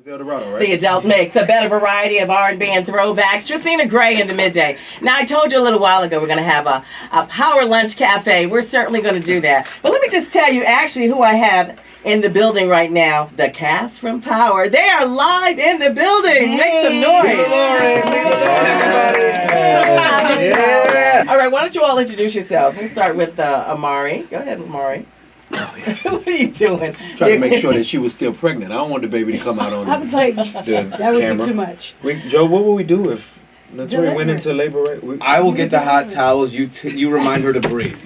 Eldorado, right? The adult mix, a better variety of R&B and throwbacks. Triscina Grey in the midday. Now, I told you a little while ago we're going to have a Power Lunch Cafe. We're certainly going to do that. But let me just tell you actually who I have in the building right now. The cast from Power. They are live in the building. Make some noise. Lela Loren, everybody. Yeah. All right, why don't you all introduce yourselves? We'll start with Omari. Go ahead, Omari. What are you doing? Trying to make sure that she was still pregnant. I don't want the baby to come out on I was like, the that would camera. be too much. Joe, what would we do if Naturi went Deliver. into labor? Right? I will get the hot towels. You remind her to breathe.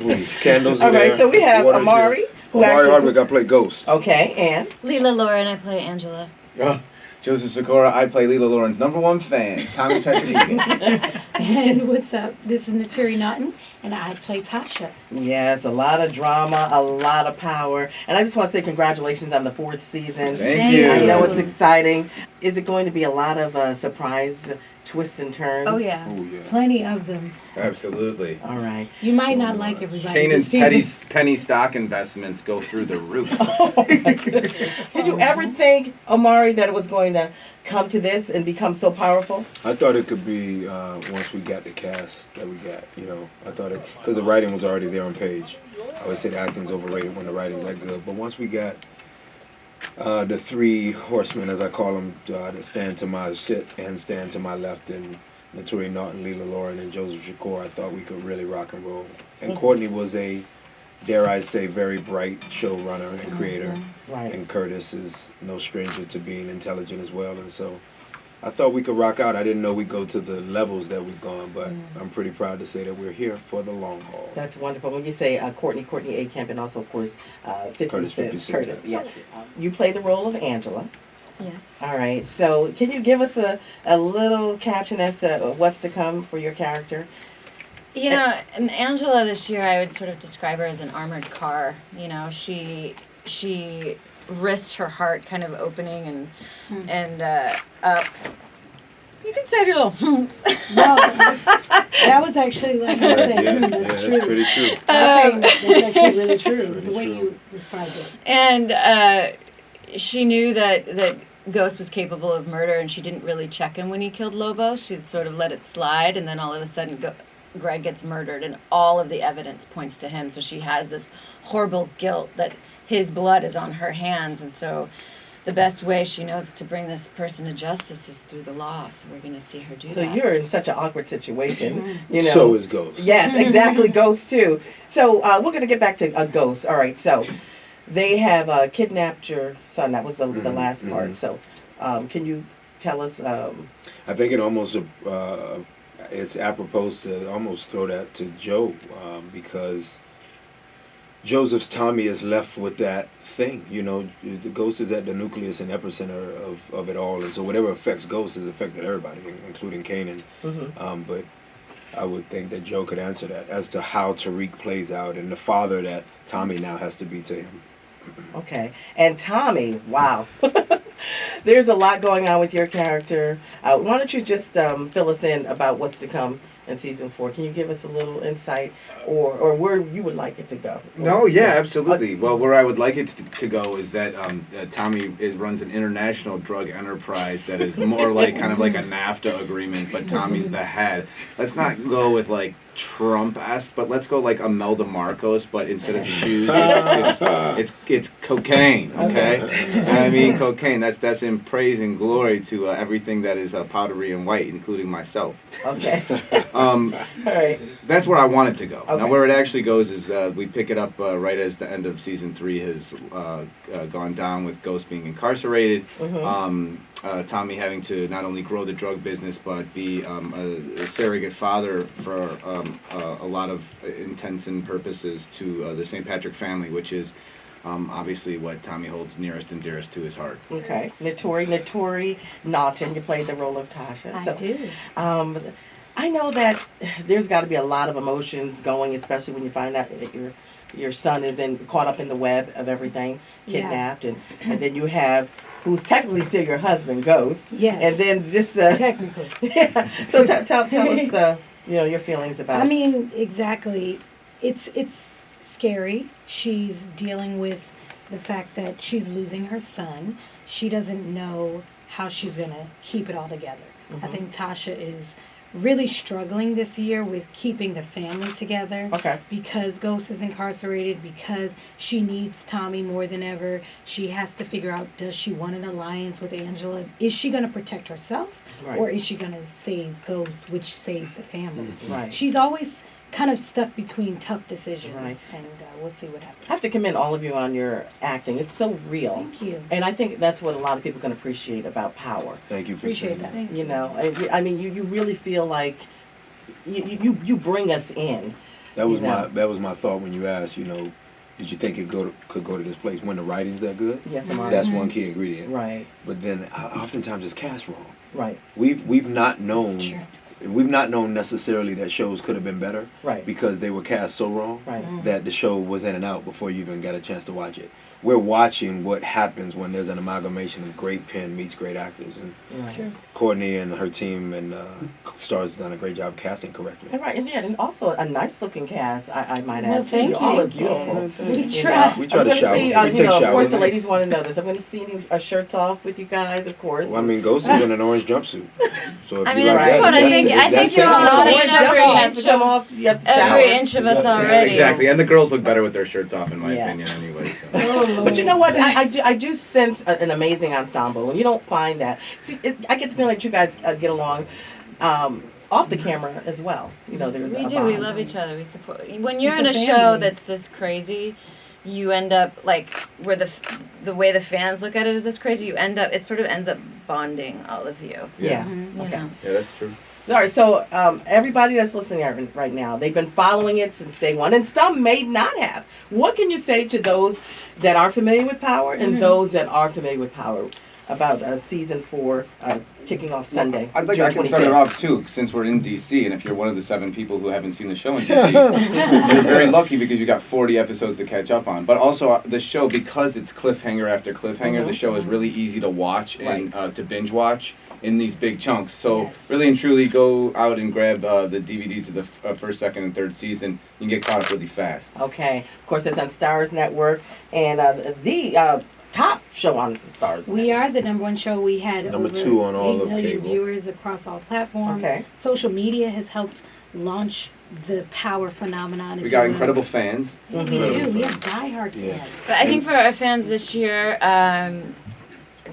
Candles are All right, there. so we have Water's Omari, here. who Omari actually... Hardwick, I play Ghost. Okay, and... Lela Loren, I play Angela. Joseph Sikora, I play Lela Loren's #1 fan, Tommy Petronigas. And what's up? This is Naturi Naughton, and I play Tasha. Yes, a lot of drama, a lot of power. And I just want to say congratulations on the 4th season. Thank you. I know it's exciting. Is it going to be a lot of surprise twists and turns? Oh, yeah. Oh, yeah. Plenty of them. Absolutely. All right. You might not like everybody. Kanan's this season. penny stock investments go through the roof. Did you ever think, Omari, that it was going to come to this and become so powerful? I thought it could be once we got the cast that we got. I thought it because the writing was already there on page. I always say the acting's overrated when the writing's that good. But once we got the 3 horsemen, as I call them, that stand to my stand to my left, and Naturi Naughton, Lela Loren, and Joseph Sikora, I thought we could really rock and roll. And Courtney was a, dare I say, very bright showrunner and creator. Right. And Curtis is no stranger to being intelligent as well. And so I thought we could rock out. I didn't know we'd go to the levels that we've gone, but I'm pretty proud to say that we're here for the long haul. That's wonderful. When you say Courtney A. Camp, and also, of course, 56. Curtis, yeah. You play the role of Angela. Yes. All right. So can you give us a little caption as to what's to come for your character? You know, and Angela this year, I would sort of describe her as an armored car. You know, she risked her heart kind of opening and up. You can say little humps. No, that was actually, like I said, that's true. That's pretty true. That's actually really true, the way you described it. And she knew that Ghost was capable of murder, and she didn't really check him when he killed Lobo. She'd sort of let it slide, and then all of a sudden Greg gets murdered, and all of the evidence points to him. So she has this horrible guilt that his blood is on her hands, and so the best way she knows to bring this person to justice is through the law. So we're going to see her do that. So you're in such an awkward situation, So is Ghost. Yes, exactly. Ghost too. So we're going to get back to Ghost. All right. So they have kidnapped your son. That was the last part. So can you tell us? I think it almost it's apropos to almost throw that to Joe because Joseph's Tommy is left with that thing. The Ghost is at the nucleus and epicenter of it all, and so whatever affects Ghost has affected everybody, including Kanan. But I would think that Joe could answer that as to how Tariq plays out and the father that Tommy now has to be to him. Okay. And Tommy, wow. There's a lot going on with your character. Why don't you just fill us in about what's to come in season 4? Can you give us a little insight or where you would like it to go? No, yeah, absolutely. Well, where I would like it to go is that Tommy runs an international drug enterprise that is more like kind of like a NAFTA agreement, but Tommy's the head. Let's not go with like Trump-esque, but let's go like Imelda Marcos, but instead of shoes, it's cocaine. Okay, I mean cocaine. That's in praise and glory to everything that is powdery and white, including myself. Okay. All right. That's where I want it to go. Okay. Now, where it actually goes is we pick it up right as the end of season 3 has gone down with Ghost being incarcerated. Tommy having to not only grow the drug business but be a surrogate father for a lot of intents and purposes to the St. Patrick family, which is obviously what Tommy holds nearest and dearest to his heart. Okay. Naturi Naughton, you played the role of Tasha. I do. I know that there's got to be a lot of emotions going, especially when you find out that your son is caught up in the web of everything, kidnapped, and then you have who's technically still your husband, Ghost. Yes. And then just technically. Yeah. So tell us your feelings about. I mean, exactly. It's scary. She's dealing with the fact that she's losing her son. She doesn't know how she's gonna keep it all together. I Mhm. think Tasha is really struggling this year with keeping the family together. Okay. Because Ghost is incarcerated, because she needs Tommy more than ever. She has to figure out, does she want an alliance with Angela? Is she going to protect herself? Right. Or is she going to save Ghost, which saves the family? Right. She's always kind of stuck between tough decisions. Right. And we'll see what happens. I have to commend all of you on your acting. It's so real. Thank you. And I think that's what a lot of people can appreciate about Power. Thank you for Appreciate saying that. You know, I mean, you really feel like you bring us in. That was You know. that was my thought when you asked. You know, did you think it could go to this place when the writing's that good? Yes, Omari. That's one key ingredient. Right, But then oftentimes it's cast wrong. right, We've not known. It's true. We've not known necessarily that shows could have been better right, because they were cast so wrong right. that the show was in and out before you even got a chance to watch it. We're watching what happens when there's an amalgamation of great pen meets great actors, and Right. True. Courtney and her team and Stars done a great job casting correctly. And right, and yeah, and also a nice looking cast. I might Well, add. too. thank You all you. are beautiful. We You try. know. We try I'm to gonna shower. see, We you take know, of course, showers. the ladies want to know this. I'm going to see any shirts off with you guys, of course. Well, I mean, Ghost is in an orange jumpsuit, so if I you mean, like at this that, point, I that's- think- I that's think you're sexy. all Orange seeing every jumpsuit has to inch come of- off. You have to shower. Every inch of us Yeah, already. exactly. And the girls look better with their shirts off, in my Yeah. opinion, anyway. So. Oh, But you know what? I do sense an amazing ensemble, and you don't find that. See, I get the feeling that you guys get along off the camera as well. You know, there's We a do. bond. We love each other. We support. When you're It's in a a show family. that's this crazy, you end up like where the way the fans look at it is this crazy. It sort of ends up bonding all of you. Yeah. You Okay. know. Yeah, that's true. All right. So everybody that's listening right now, they've been following it since day one, and some may not have. What can you say to those that are familiar with Power and those that are familiar with Power about season 4 kicking off Sunday? I can June start it 25th? off too, since we're in DC, and if you're one of the 7 people who haven't seen the show in DC, you're very lucky because you got 40 episodes to catch up on. But also the show, because it's cliffhanger after cliffhanger, the show is really easy to watch and to binge watch in these big chunks. So Yes. really and truly, go out and grab the DVDs of the first, second, and third season. You can get caught up really fast. Okay. Of course, it's on Stars Network, and the top show on Stars. We are the #1 show. We had Number over 2 on all 8 of million cable. viewers across all platforms. Okay. Social media has helped launch the Power phenomenon. if We got you will. incredible fans. We do. We have diehard Yeah. fans. But I think for our fans this year,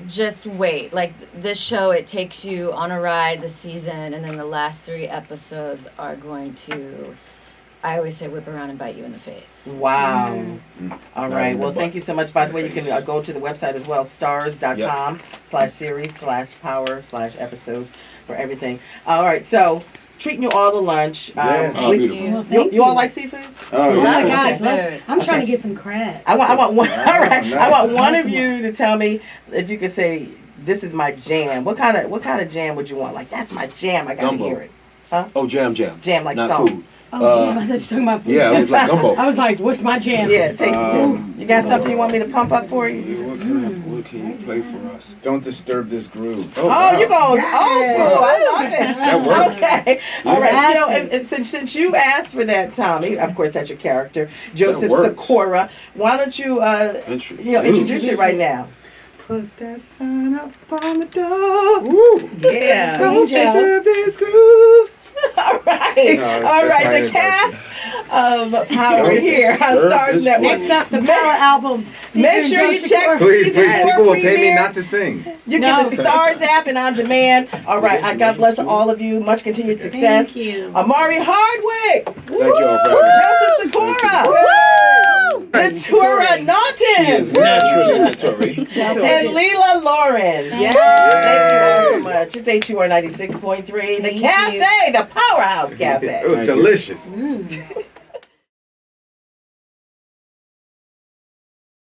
just wait. Like this show, it takes you on a ride this season, and then the last 3 episodes are going to, I always say, whip around and bite you in the face. Wow. Mm. All Not right. in the Well, butt. thank you so much. By the way, you can go to the website as well, stars.com/series/power/episodes for everything. All right. So, treating you all to lunch. Yeah. Oh, we- beautiful. Well, thank you all like seafood? Oh, Oh my Yeah. gosh, Okay. I'm trying to Okay. get some crabs. I want one. All right. I want one of Nice. you to tell me if you could say this is my jam. What kind of jam would you want? Like that's my jam. I gotta Gumbo. hear it. Oh, jam. Jam like Not song. food. Oh, damn, I thought you were talking about food. Yeah, it was like gumbo. I was like, what's my jam? Yeah, taste it too. You got something you want me to pump up for you? Yeah, what can you play for us? Don't disturb this groove. Oh, you going old school. I love it. That works. Okay. All right. You know, Classic. and since you asked for that, Tommy, of course that's your character, Joseph works. Sikora. Why don't you introduce it right now? Put that sign up on the door. Yeah. Don't disturb this groove. All right. No, All that's right. not The it, cast of Power Don't here on disturb Stars this Network. Next up, the Power album. Make sure you check Please, season please, 4 people will pay me premiere. not to sing. You No. get the Stars app and on demand. All right. God bless all of you. Much continued success. Thank you. Amari Hardwick. Thank you all for having me. Joseph Sikora. Naturi Naughton. She is naturally Naturi. And Lela Loren. Yeah. Thank you all so much. It's HUR 96.3, the Thank cafe, you. the Powerhouse Cafe. Oh, delicious. Mm.